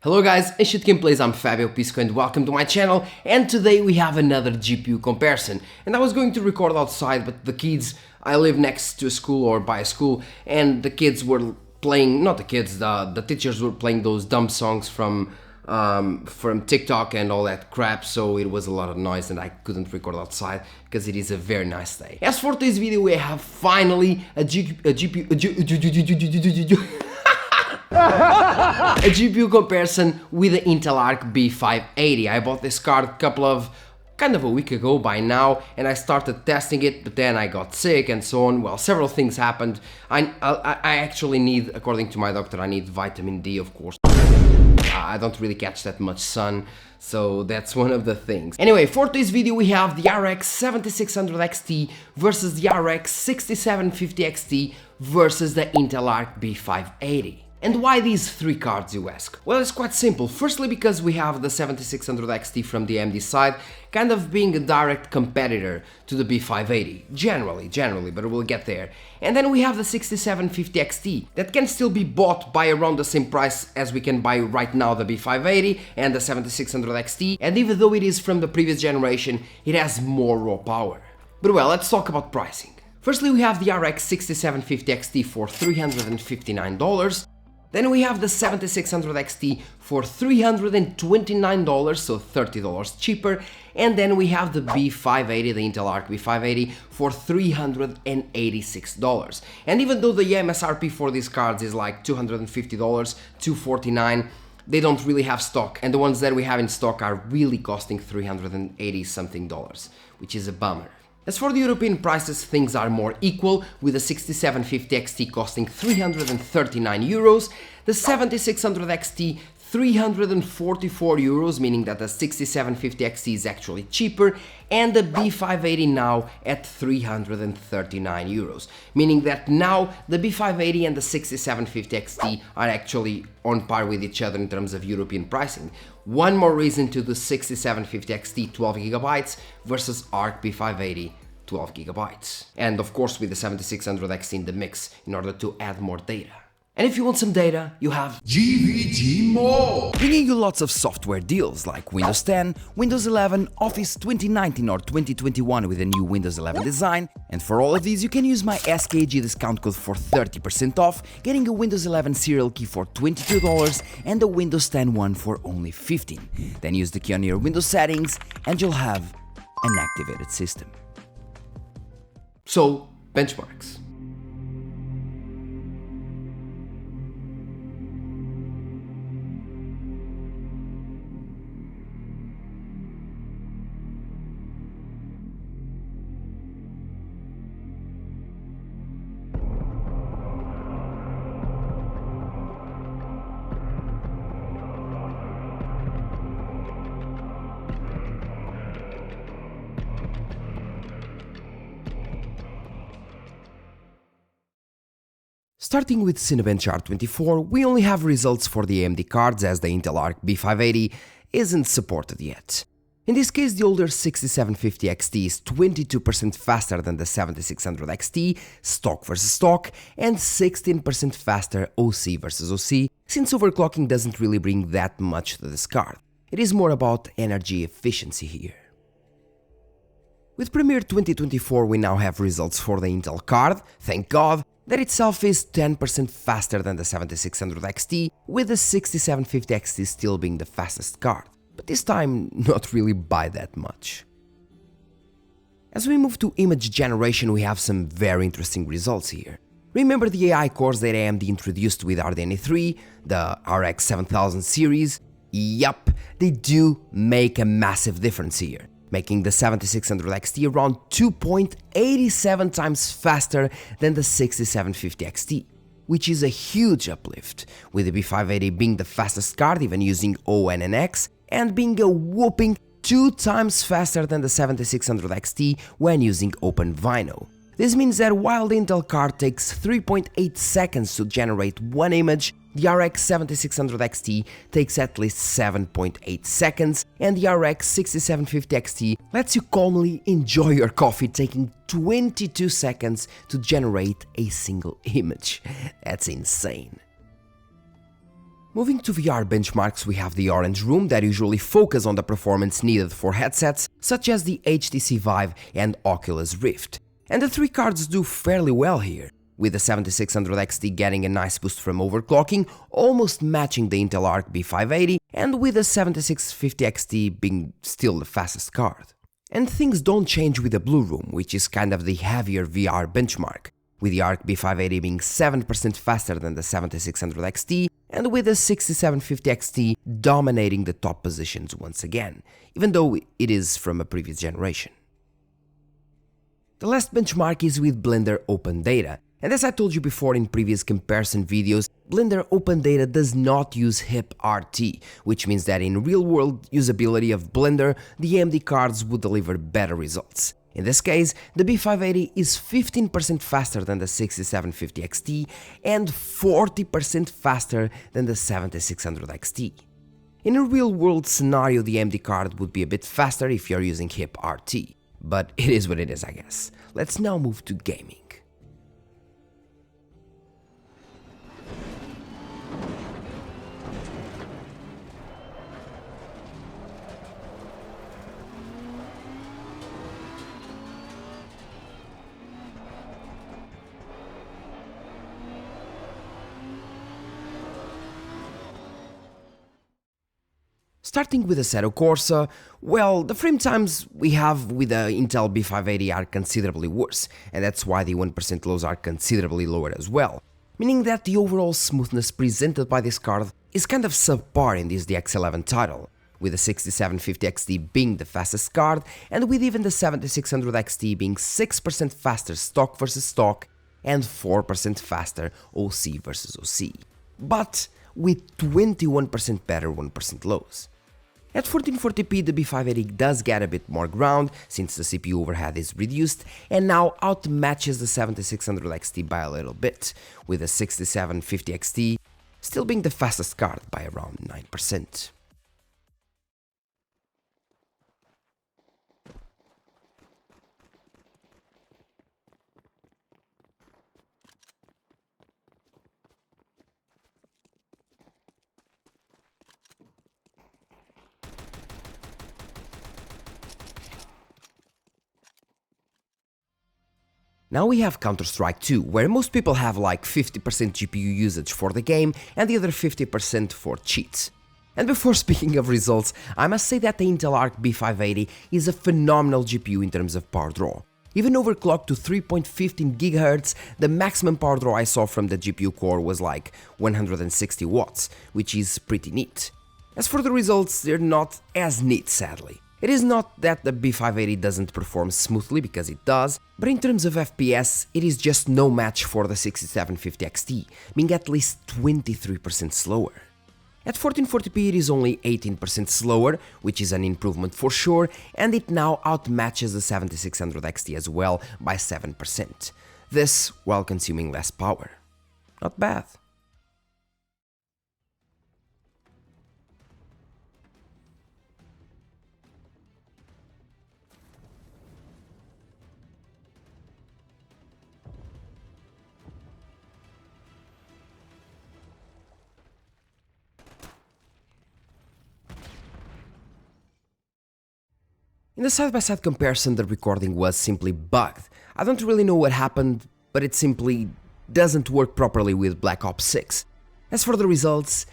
Hello guys, it's Gameplays, I'm Fabio Pisco and welcome to my channel, and today we have another GPU comparison. And I was going to record outside, but the kids, I live next to a school or by a school, and the kids were playing, not the kids, the teachers were playing those dumb songs from TikTok and all that crap, so it was a lot of noise and I couldn't record outside because it is a very nice day. As for today's video, we have finally a GPU comparison with the Intel Arc B580. I bought this card a week ago by now, and I started testing it, but then I got sick and so on. Well, several things happened. I actually need, according to my doctor, I need vitamin D, of course. I don't really catch that much sun, so that's one of the things. Anyway, for today's video we have the RX 7600 XT versus the RX 6750 XT versus the Intel Arc B580. And why these three cards, you ask? Well, it's quite simple. Firstly, because we have the 7600 XT from the AMD side, kind of being a direct competitor to the B580, generally, but we'll get there. And then we have the 6750 XT, that can still be bought by around the same price as we can buy right now the B580 and the 7600 XT, and even though it is from the previous generation, it has more raw power. But well, let's talk about pricing. Firstly, we have the RX 6750 XT for $359. Then we have the 7600 XT for $329, so $30 cheaper, and then we have the B580, the Intel Arc B580 for $386. And even though the MSRP for these cards is like $250, $249, they don't really have stock, and the ones that we have in stock are really costing $380 something, which is a bummer. As for the European prices, things are more equal, with the 6750 XT costing €339, the 7600 XT €344, meaning that the 6750 XT is actually cheaper, and the B580 now at €339, meaning that now the B580 and the 6750 XT are actually on par with each other in terms of European pricing. One more reason to the 6750 XT 12GB versus Arc B580 12GB. And of course with the 7600 XT in the mix in order to add more data. And if you want some data, you have GVG More, bringing you lots of software deals like Windows 10, Windows 11, Office 2019 or 2021 with a new Windows 11 design, and for all of these you can use my SKG discount code for 30% off, getting a Windows 11 serial key for $22 and a Windows 10 one for only $15. Then use the key on your Windows settings and you'll have an activated system. So, benchmarks. Starting with Cinebench R24, we only have results for the AMD cards as the Intel Arc B580 isn't supported yet. In this case, the older 6750 XT is 22% faster than the 7600 XT, stock versus stock, and 16% faster OC versus OC, since overclocking doesn't really bring that much to this card. It is more about energy efficiency here. With Premiere 2024 we now have results for the Intel card, thank God. That itself is 10% faster than the 7600 XT, with the 6750 XT still being the fastest card, but this time not really by that much. As we move to image generation, we have some very interesting results here. Remember the AI cores that AMD introduced with RDNA 3, the RX 7000 series? Yup, they do make a massive difference here, making the 7600 XT around 2.87 times faster than the 6750 XT, which is a huge uplift, with the B580 being the fastest card even using ONNX, and being a whopping 2 times faster than the 7600 XT when using OpenVINO. This means that while the Intel card takes 3.8 seconds to generate one image, the RX 7600 XT takes at least 7.8 seconds, and the RX 6750 XT lets you calmly enjoy your coffee, taking 22 seconds to generate a single image. That's insane. Moving to VR benchmarks, we have the Orange Room that usually focus on the performance needed for headsets such as the HTC Vive and Oculus Rift. And the three cards do fairly well here, with the 7600 XT getting a nice boost from overclocking, almost matching the Intel Arc B580, and with the 7650 XT being still the fastest card. And things don't change with the Blue Room, which is kind of the heavier VR benchmark, with the Arc B580 being 7% faster than the 7600 XT, and with the 6750 XT dominating the top positions once again, even though it is from a previous generation. The last benchmark is with Blender Open Data, and as I told you before in previous comparison videos, Blender Open Data does not use HIP-RT, which means that in real-world usability of Blender, the AMD cards would deliver better results. In this case, the B580 is 15% faster than the 6750 XT and 40% faster than the 7600 XT. In a real-world scenario, the AMD card would be a bit faster if you're using HIP-RT, but it is what it is, I guess. Let's now move to gaming. Starting with Assetto Corsa, well, the frame times we have with the Intel B580 are considerably worse, and that's why the 1% lows are considerably lower as well, meaning that the overall smoothness presented by this card is kind of subpar in this DX11 title, with the 6750 XT being the fastest card, and with even the 7600 XT being 6% faster stock versus stock, and 4% faster OC versus OC, but with 21% better 1% lows. At 1440p, the B580 does get a bit more ground since the CPU overhead is reduced and now outmatches the 7600 XT by a little bit, with the 6750 XT still being the fastest card by around 9%. Now we have Counter-Strike 2, where most people have like 50% GPU usage for the game and the other 50% for cheats. And before speaking of results, I must say that the Intel Arc B580 is a phenomenal GPU in terms of power draw. Even overclocked to 3.15 GHz, the maximum power draw I saw from the GPU core was like 160 watts, which is pretty neat. As for the results, they're not as neat, sadly. It is not that the B580 doesn't perform smoothly, because it does, but in terms of FPS, it is just no match for the 6750 XT, being at least 23% slower. At 1440p it is only 18% slower, which is an improvement for sure, and it now outmatches the 7600 XT as well by 7%. This while consuming less power. Not bad. In the side-by-side comparison, the recording was simply bugged. I don't really know what happened, but it simply doesn't work properly with Black Ops 6. As for the results,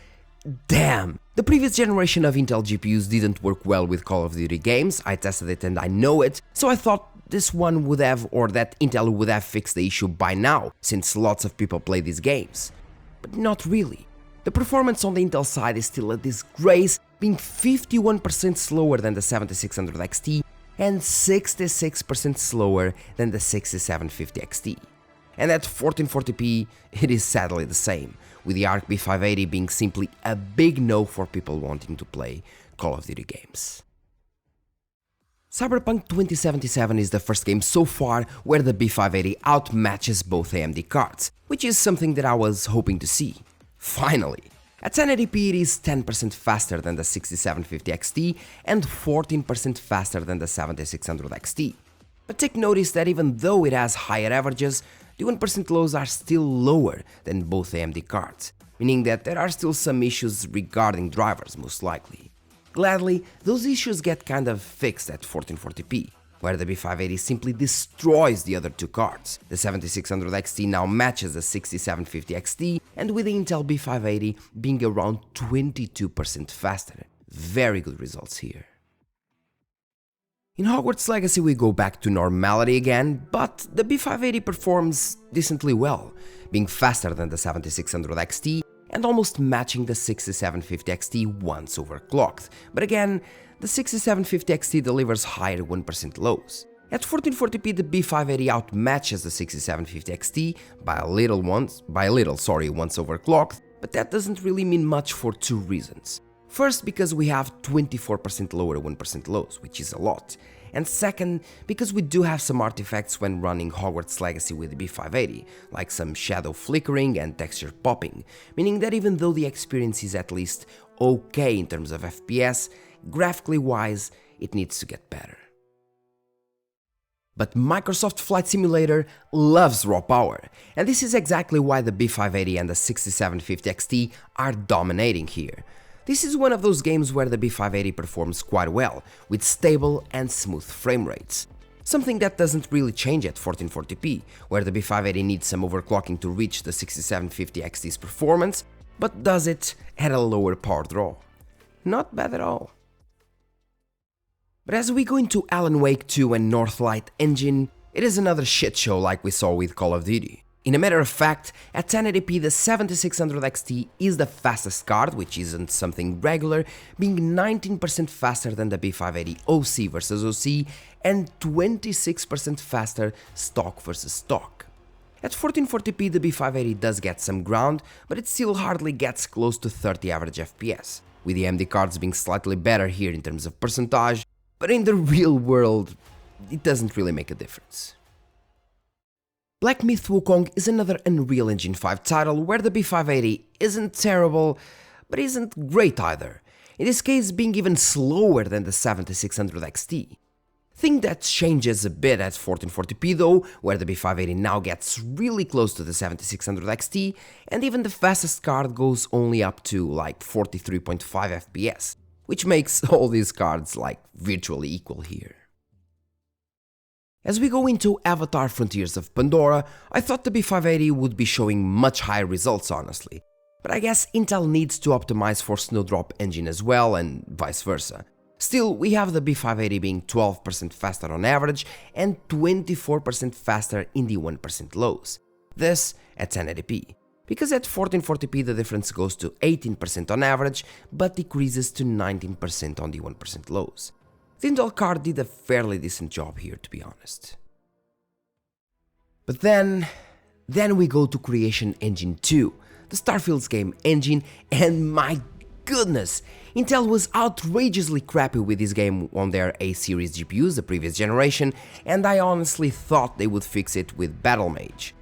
damn! The previous generation of Intel GPUs didn't work well with Call of Duty games, I tested it and I know it, so I thought this one would have, or that Intel would have fixed the issue by now, since lots of people play these games. But not really. The performance on the Intel side is still a disgrace, being 51% slower than the 7600 XT and 66% slower than the 6750 XT. And at 1440p, it is sadly the same, with the Arc B580 being simply a big no for people wanting to play Call of Duty games. Cyberpunk 2077 is the first game so far where the B580 outmatches both AMD cards, which is something that I was hoping to see. Finally! At 1080p it is 10% faster than the 6750 XT and 14% faster than the 7600 XT. But take notice that even though it has higher averages, the 1% lows are still lower than both AMD cards, meaning that there are still some issues regarding drivers most likely. Gladly, those issues get kind of fixed at 1440p, where the B580 simply destroys the other two cards. The 7600 XT now matches the 6750 XT, and with the Intel B580 being around 22% faster. Very good results here. In Hogwarts Legacy we go back to normality again, but the B580 performs decently well, being faster than the 7600 XT and almost matching the 6750 XT once overclocked, but again, the 6750 XT delivers higher 1% lows. At 1440p the B580 outmatches the 6750 XT by a little once overclocked, but that doesn't really mean much for two reasons. First, because we have 24% lower 1% lows, which is a lot. And second, because we do have some artifacts when running Hogwarts Legacy with the B580, like some shadow flickering and texture popping, meaning that even though the experience is at least okay in terms of FPS, graphically wise, it needs to get better. But Microsoft Flight Simulator loves raw power, and this is exactly why the B580 and the 6750 XT are dominating here. This is one of those games where the B580 performs quite well, with stable and smooth frame rates. Something that doesn't really change at 1440p, where the B580 needs some overclocking to reach the 6750 XT's performance, but does it at a lower power draw. Not bad at all. But as we go into Alan Wake 2 and Northlight Engine, it is another shit show like we saw with Call of Duty. In a matter of fact, at 1080p the 7600 XT is the fastest card, which isn't something regular, being 19% faster than the B580 OC versus OC and 26% faster stock versus stock. At 1440p the B580 does get some ground, but it still hardly gets close to 30 average FPS, with the AMD cards being slightly better here in terms of percentage, but in the real world it doesn't really make a difference. Black Myth Wukong is another Unreal Engine 5 title where the B580 isn't terrible, but isn't great either, in this case being even slower than the 7600 XT. Thing that changes a bit at 1440p though, where the B580 now gets really close to the 7600 XT, and even the fastest card goes only up to like 43.5 FPS, which makes all these cards like virtually equal here. As we go into Avatar Frontiers of Pandora, I thought the B580 would be showing much higher results honestly, but I guess Intel needs to optimize for Snowdrop engine as well and vice versa. Still, we have the B580 being 12% faster on average and 24% faster in the 1% lows. This at 1080p, because at 1440p the difference goes to 18% on average but decreases to 19% on the 1% lows. The S.T.A.L.K.E.R did a fairly decent job here, to be honest. But then we go to Creation Engine 2, the Starfield's game engine, and my goodness, Intel was outrageously crappy with this game on their A-series GPUs, the previous generation, and I honestly thought they would fix it with Battle Mage.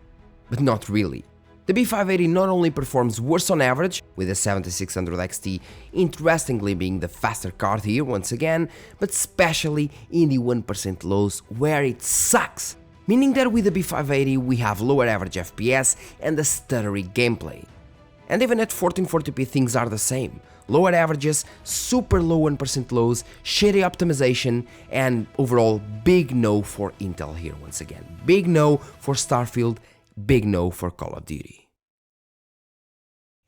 But not really. The B580 not only performs worse on average, with the 7600 XT interestingly being the faster card here once again, but especially in the 1% lows where it sucks, meaning that with the B580 we have lower average FPS and a stuttery gameplay. And even at 1440p things are the same, lower averages, super low 1% lows, shitty optimization, and overall big no for Intel here once again. Big no for Starfield, big no for Call of Duty.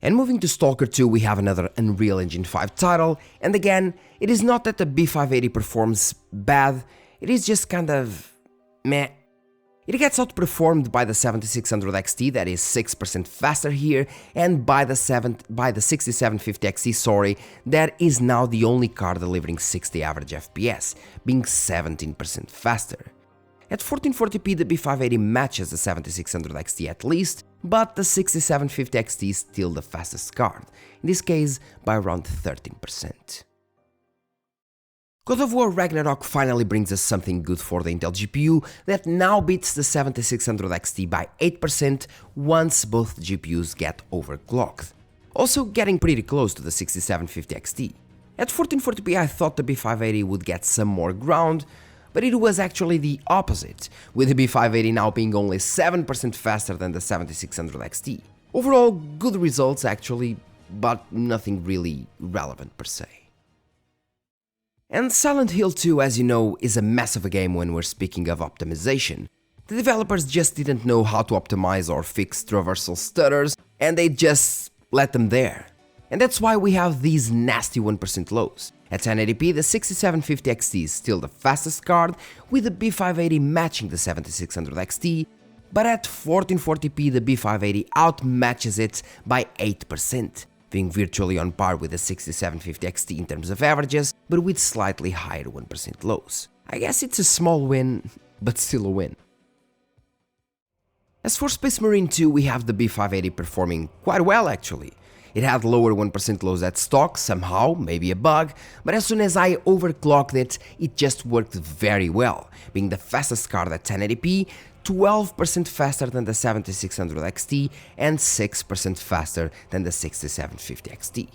And moving to Stalker 2 we have another Unreal Engine 5 title, and again, it is not that the B580 performs bad, it is just kind of meh. It gets outperformed by the 7600 XT that is 6% faster here, and by the 6750 XT, that is now the only card delivering 60 average FPS, being 17% faster. At 1440p the B580 matches the 7600 XT at least, but the 6750 XT is still the fastest card, in this case by around 13%. God of War Ragnarok finally brings us something good for the Intel GPU that now beats the 7600 XT by 8% once both GPUs get overclocked, also getting pretty close to the 6750 XT. At 1440p I thought the B580 would get some more ground, but it was actually the opposite, with the B580 now being only 7% faster than the 7600 XT. Overall, good results actually, but nothing really relevant per se. And Silent Hill 2, as you know, is a mess of a game when we're speaking of optimization. The developers just didn't know how to optimize or fix traversal stutters, and they just let them there. And that's why we have these nasty 1% lows. At 1080p, the 6750 XT is still the fastest card, with the B580 matching the 7600 XT, but at 1440p the B580 outmatches it by 8%, being virtually on par with the 6750 XT in terms of averages, but with slightly higher 1% lows. I guess it's a small win, but still a win. As for Space Marine 2, we have the B580 performing quite well actually. It had lower 1% lows at stock, somehow, maybe a bug, but as soon as I overclocked it, it just worked very well, being the fastest card at 1080p, 12% faster than the 7600 XT and 6% faster than the 6750 XT.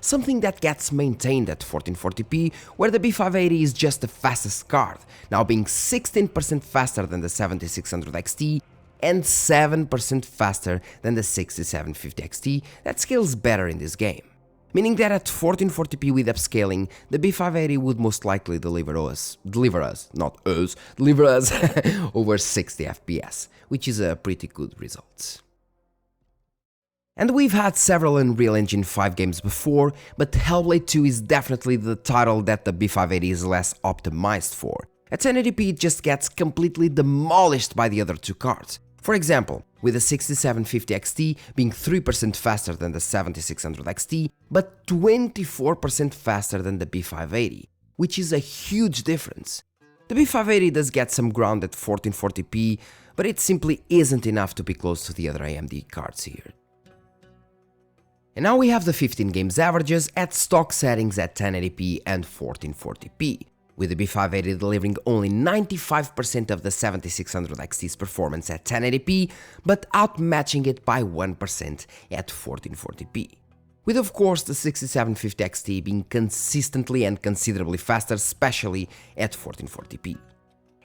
Something that gets maintained at 1440p, where the B580 is just the fastest card, now being 16% faster than the 7600 XT and 7% faster than the 6750 XT that scales better in this game. Meaning that at 1440p with upscaling, the B580 would most likely deliver us over 60 FPS, which is a pretty good result. And we've had several Unreal Engine 5 games before, but Hellblade 2 is definitely the title that the B580 is less optimized for. At 1080p it just gets completely demolished by the other two cards. For example, with the 6750 XT being 3% faster than the 7600 XT, but 24% faster than the B580, which is a huge difference. The B580 does get some ground at 1440p, but it simply isn't enough to be close to the other AMD cards here. And now we have the 15 games averages at stock settings at 1080p and 1440p. With the B580 delivering only 95% of the 7600 XT's performance at 1080p, but outmatching it by 1% at 1440p. With of course the 6750 XT being consistently and considerably faster, especially at 1440p.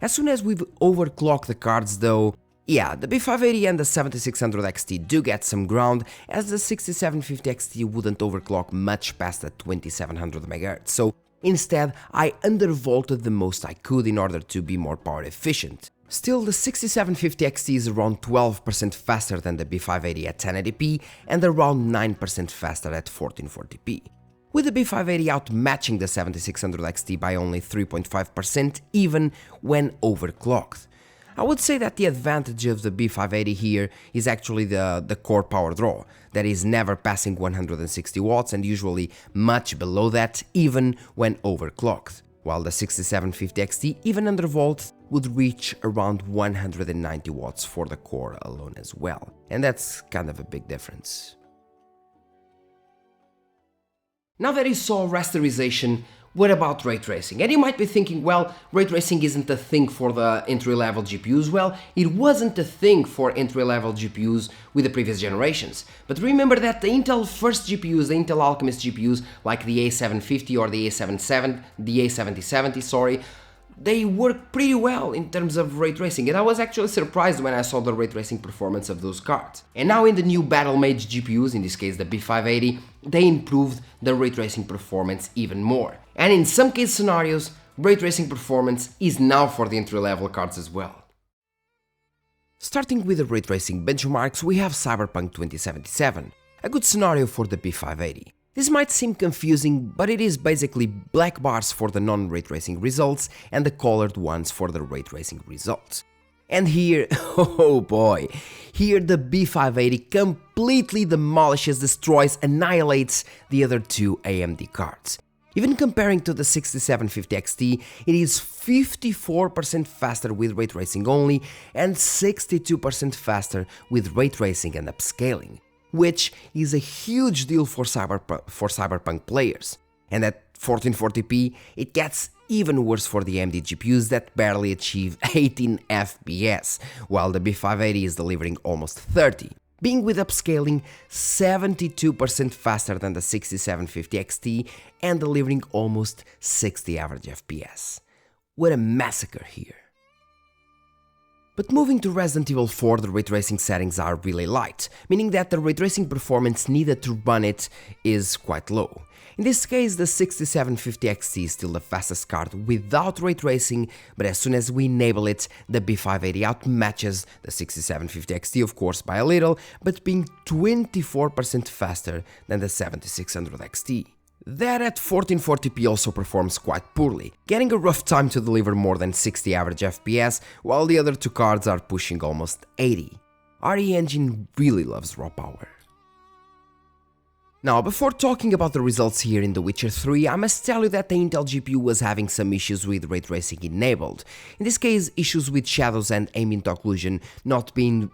As soon as we've overclocked the cards though, yeah, the B580 and the 7600 XT do get some ground, as the 6750 XT wouldn't overclock much past the 2700 MHz, so instead, I undervolted the most I could in order to be more power efficient. Still, the 6750 XT is around 12% faster than the B580 at 1080p and around 9% faster at 1440p. With the B580 outmatching the 7600 XT by only 3.5% even when overclocked. I would say that the advantage of the B580 here is actually the core power draw, that is never passing 160 watts and usually much below that even when overclocked, while the 6750 XT even undervolt would reach around 190 watts for the core alone as well, and that's kind of a big difference. Now that you saw rasterization, what about ray tracing? And you might be thinking, well, ray tracing isn't a thing for the entry-level GPUs. Well, it wasn't a thing for entry-level GPUs with the previous generations. But remember that the Intel first GPUs, the Intel Alchemist GPUs, like the A750 or the A7070, sorry, they work pretty well in terms of ray tracing, and I was actually surprised when I saw the ray tracing performance of those cards. And now in the new Battle Mage GPUs, in this case the B580, they improved the ray tracing performance even more. And in some case scenarios, ray tracing performance is now for the entry-level cards as well. Starting with the ray tracing benchmarks, we have Cyberpunk 2077, a good scenario for the B580. This might seem confusing, but it is basically black bars for the non-ray tracing results and the colored ones for the ray tracing results. And here, oh boy, here the B580 completely demolishes, destroys, annihilates the other two AMD cards. Even comparing to the 6750 XT, it is 54% faster with ray tracing only and 62% faster with ray tracing and upscaling, which is a huge deal for Cyberpunk players. And at 1440p, it gets even worse for the AMD GPUs that barely achieve 18 FPS, while the B580 is delivering almost 30, being with upscaling 72% faster than the 6750 XT and delivering almost 60 average FPS. What a massacre here. But moving to Resident Evil 4, the ray tracing settings are really light, meaning that the ray tracing performance needed to run it is quite low. In this case, the 6750 XT is still the fastest card without ray tracing, but as soon as we enable it, the B580 outmatches the 6750 XT, of course by a little, but being 24% faster than the 7600 XT. That at 1440p also performs quite poorly, getting a rough time to deliver more than 60 average FPS, while the other two cards are pushing almost 80. RE Engine really loves raw power. Now, before talking about the results here in The Witcher 3, I must tell you that the Intel GPU was having some issues with ray tracing enabled. In this case, issues with shadows and ambient occlusion not being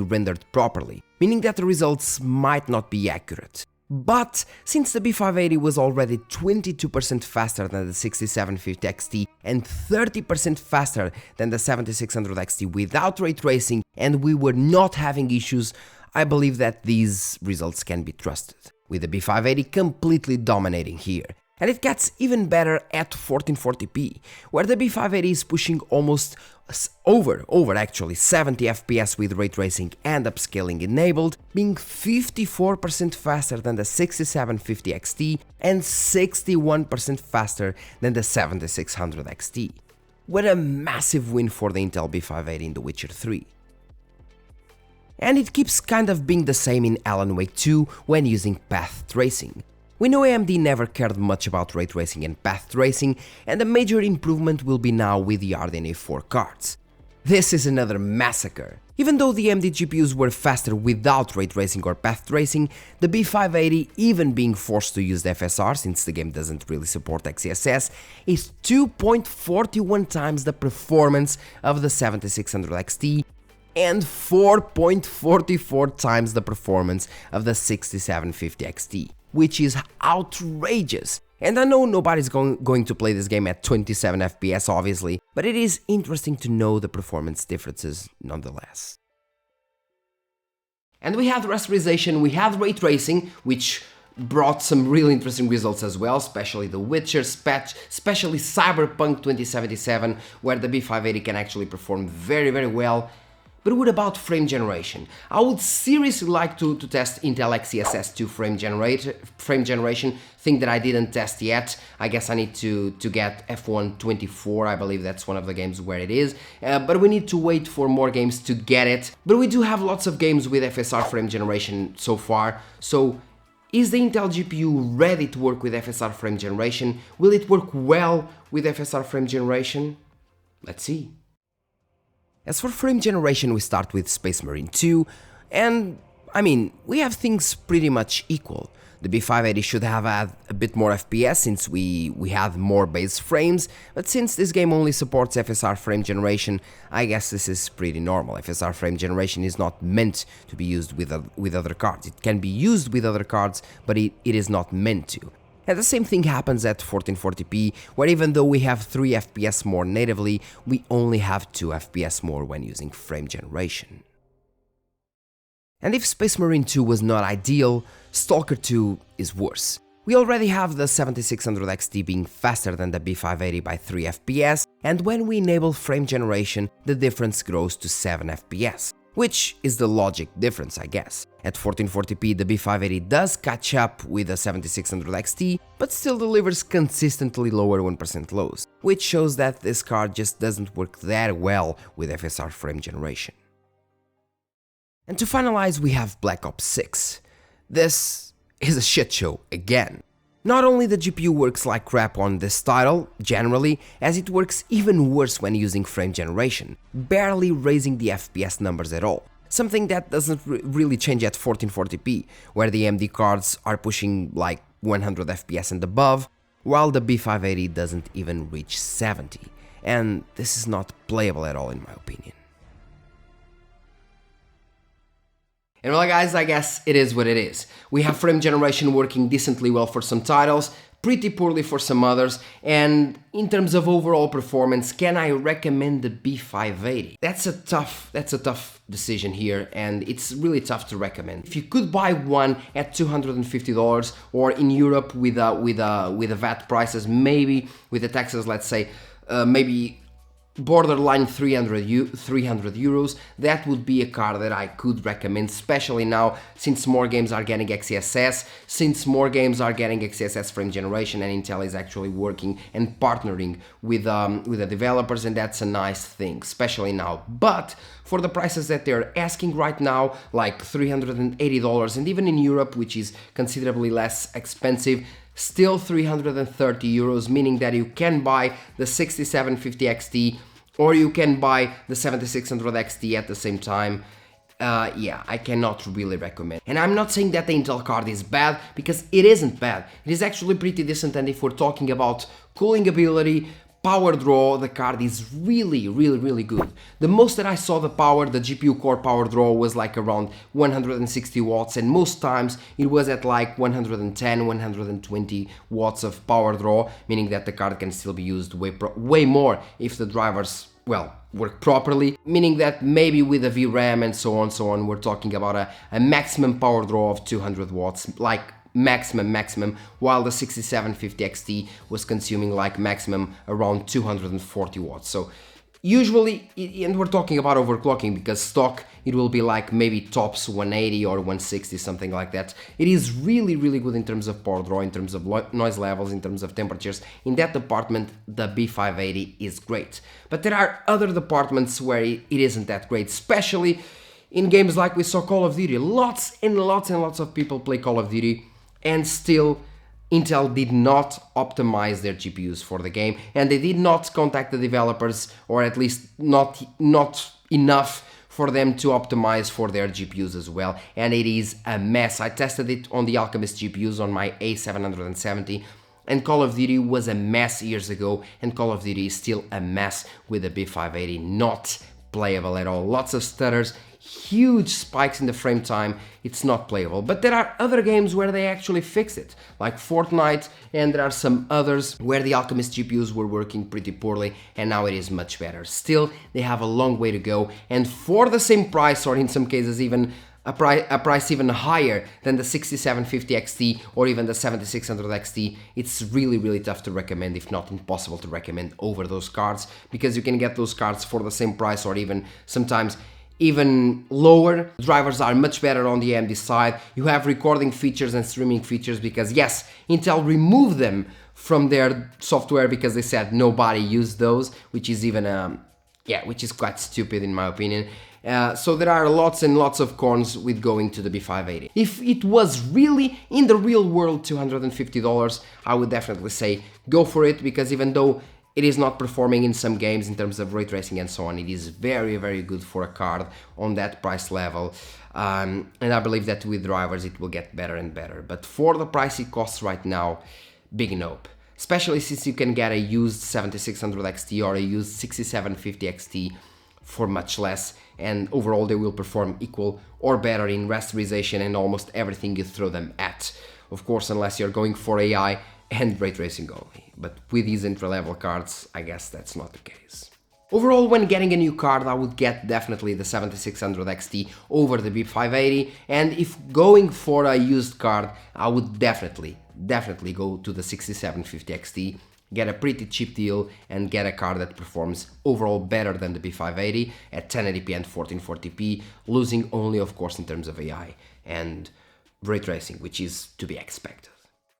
rendered properly, meaning that the results might not be accurate. But since the B580 was already 22% faster than the 6750 XT and 30% faster than the 7600 XT without ray tracing, and we were not having issues, I believe that these results can be trusted, with the B580 completely dominating here. And it gets even better at 1440p, where the B580 is pushing almost over 70 FPS with ray tracing and upscaling enabled, being 54% faster than the 6750 XT and 61% faster than the 7600 XT. What a massive win for the Intel B580 in The Witcher 3. And it keeps kind of being the same in Alan Wake 2 when using path tracing. We know AMD never cared much about ray tracing and path tracing, and a major improvement will be now with the RDNA 4 cards. This is another massacre. Even though the AMD GPUs were faster without ray tracing or path tracing, the B580, even being forced to use the FSR since the game doesn't really support XeSS, is 2.41 times the performance of the 7600 XT and 4.44 times the performance of the 6750 XT. Which is outrageous. And I know nobody's going to play this game at 27 FPS obviously, but it is interesting to know the performance differences nonetheless. And we had rasterization, we had ray tracing, which brought some really interesting results as well, especially The Witcher, especially Cyberpunk 2077, where the B580 can actually perform very well. But what about frame generation? I would seriously like to test Intel XeSS 2 frame generation, thing that I didn't test yet. I guess I need to get F124, I believe that's one of the games where it is, but we need to wait for more games to get it. But we do have lots of games with FSR frame generation so far, so is the Intel GPU ready to work with FSR frame generation? Will it work well with FSR frame generation? Let's see. As for frame generation, we start with Space Marine 2, and I mean, we have things pretty much equal. The B580 should have had a bit more FPS since we had more base frames, but since this game only supports FSR frame generation, I guess this is pretty normal. FSR frame generation is not meant to be used with other cards. It can be used with other cards, but it is not meant to. And the same thing happens at 1440p, where even though we have 3 FPS more natively, we only have 2 FPS more when using frame generation. And if Space Marine 2 was not ideal, S.T.A.L.K.E.R 2 is worse. We already have the 7600 XT being faster than the B580 by 3 FPS, and when we enable frame generation, the difference grows to 7 FPS. Which is the logic difference, I guess. At 1440p, the B580 does catch up with the 7600 XT, but still delivers consistently lower 1% lows, which shows that this card just doesn't work that well with FSR frame generation. And to finalize, we have Black Ops 6. This is a shit show again. Not only the GPU works like crap on this title, generally, as it works even worse when using frame generation, barely raising the FPS numbers at all. Something that doesn't really change at 1440p, where the AMD cards are pushing like 100 FPS and above, while the B580 doesn't even reach 70. And this is not playable at all in my opinion. And well guys, I guess it is what it is. We have frame generation working decently well for some titles, pretty poorly for some others, and in terms of overall performance, can I recommend the B580? That's a tough decision here, and it's really tough to recommend. If you could buy one at $250, or in Europe with the VAT prices, maybe with the taxes, let's say, maybe borderline 300 euros, that would be a card that I could recommend, especially now since more games are getting XeSS, since more games are getting XeSS frame generation, and Intel is actually working and partnering with the developers, and that's a nice thing, especially now. But for the prices that they're asking right now, like $380, and even in Europe, which is considerably less expensive, still 330 euros, meaning that you can buy the 6750 XT or you can buy the 7600 XT at the same time. Yeah, I cannot really recommend. And I'm not saying that the Intel card is bad, because it isn't bad. It is actually pretty decent, and if we're talking about cooling ability, power draw, the card is really good. The most that I saw the GPU core power draw was like around 160 watts, and most times it was at like 110, 120 watts of power draw, meaning that the card can still be used way more if the drivers, well, work properly, meaning that maybe with a VRAM and so on, we're talking about a maximum power draw of 200 watts, like maximum, while the 6750 XT was consuming like maximum around 240 watts. So usually, and we're talking about overclocking, because stock it will be like maybe tops 180 or 160, something like that. It is really good in terms of power draw, in terms of noise levels, in terms of temperatures. In that department, the B580 is great. But there are other departments where it isn't that great, especially in games like we saw Call of Duty. Lots of people play Call of Duty, and still Intel did not optimize their GPUs for the game, and they did not contact the developers, or at least not enough for them to optimize for their GPUs as well, and it is a mess. I tested it on the Alchemist GPUs on my A770, and Call of Duty was a mess years ago, and Call of Duty is still a mess with the B580, not playable at all. Lots of stutters, huge spikes in the frame time, it's not playable. But there are other games where they actually fix it, like Fortnite, and there are some others where the Alchemist GPUs were working pretty poorly, and now it is much better. Still, they have a long way to go, and for the same price, or in some cases even a price even higher than the 6750 XT or even the 7600 XT, it's really tough to recommend, if not impossible to recommend over those cards, because you can get those cards for the same price, or even sometimes even lower. Drivers are much better on the AMD side. You have recording features and streaming features, because yes, Intel removed them from their software because they said nobody used those, which is even which is quite stupid in my opinion. So there are lots and lots of cons with going to the B580. If it was really in the real world $250, I would definitely say go for it, because even though it is not performing in some games in terms of ray tracing and so on, it is very good for a card on that price level. And I believe that with drivers it will get better and better. But for the price it costs right now, big nope. Especially since you can get a used 7600 XT or a used 6750 XT for much less, and overall they will perform equal or better in rasterization and almost everything you throw them at. Of course, unless you're going for AI and ray tracing only. But with these entry-level cards, I guess that's not the case. Overall, when getting a new card, I would get definitely the 7600 XT over the B580, and if going for a used card, I would definitely go to the 6750 XT, get a pretty cheap deal, and get a card that performs overall better than the B580 at 1080p and 1440p, losing only, of course, in terms of AI and ray tracing, which is to be expected.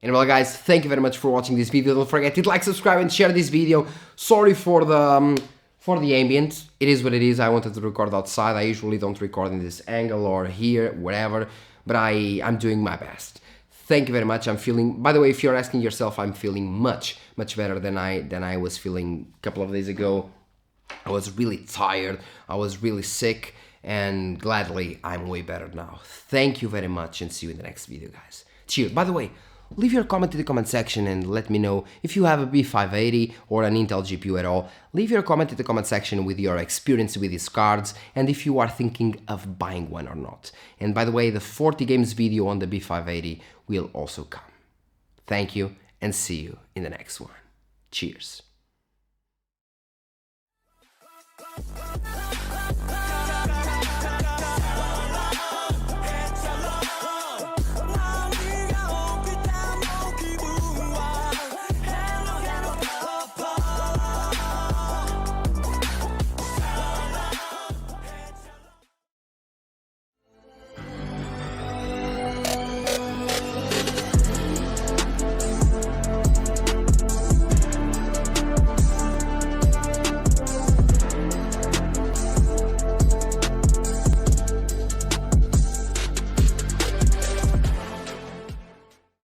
And well guys, thank you very much for watching this video. Don't forget to like, subscribe and share this video. Sorry for the ambient. It is what it is. I wanted to record outside. I usually don't record in this angle or here, whatever, but I'm doing my best. Thank you very much. I'm feeling, by the way, if you're asking yourself, I'm feeling much better than I was feeling a couple of days ago. I was really tired. I was really sick, and gladly I'm way better now. Thank you very much, and see you in the next video, guys. Cheers. By the way, leave your comment in the comment section and let me know if you have a B580 or an Intel GPU at all. Leave your comment in the comment section with your experience with these cards and if you are thinking of buying one or not. And by the way, the 40 games video on the B580 will also come. Thank you, and see you in the next one. Cheers.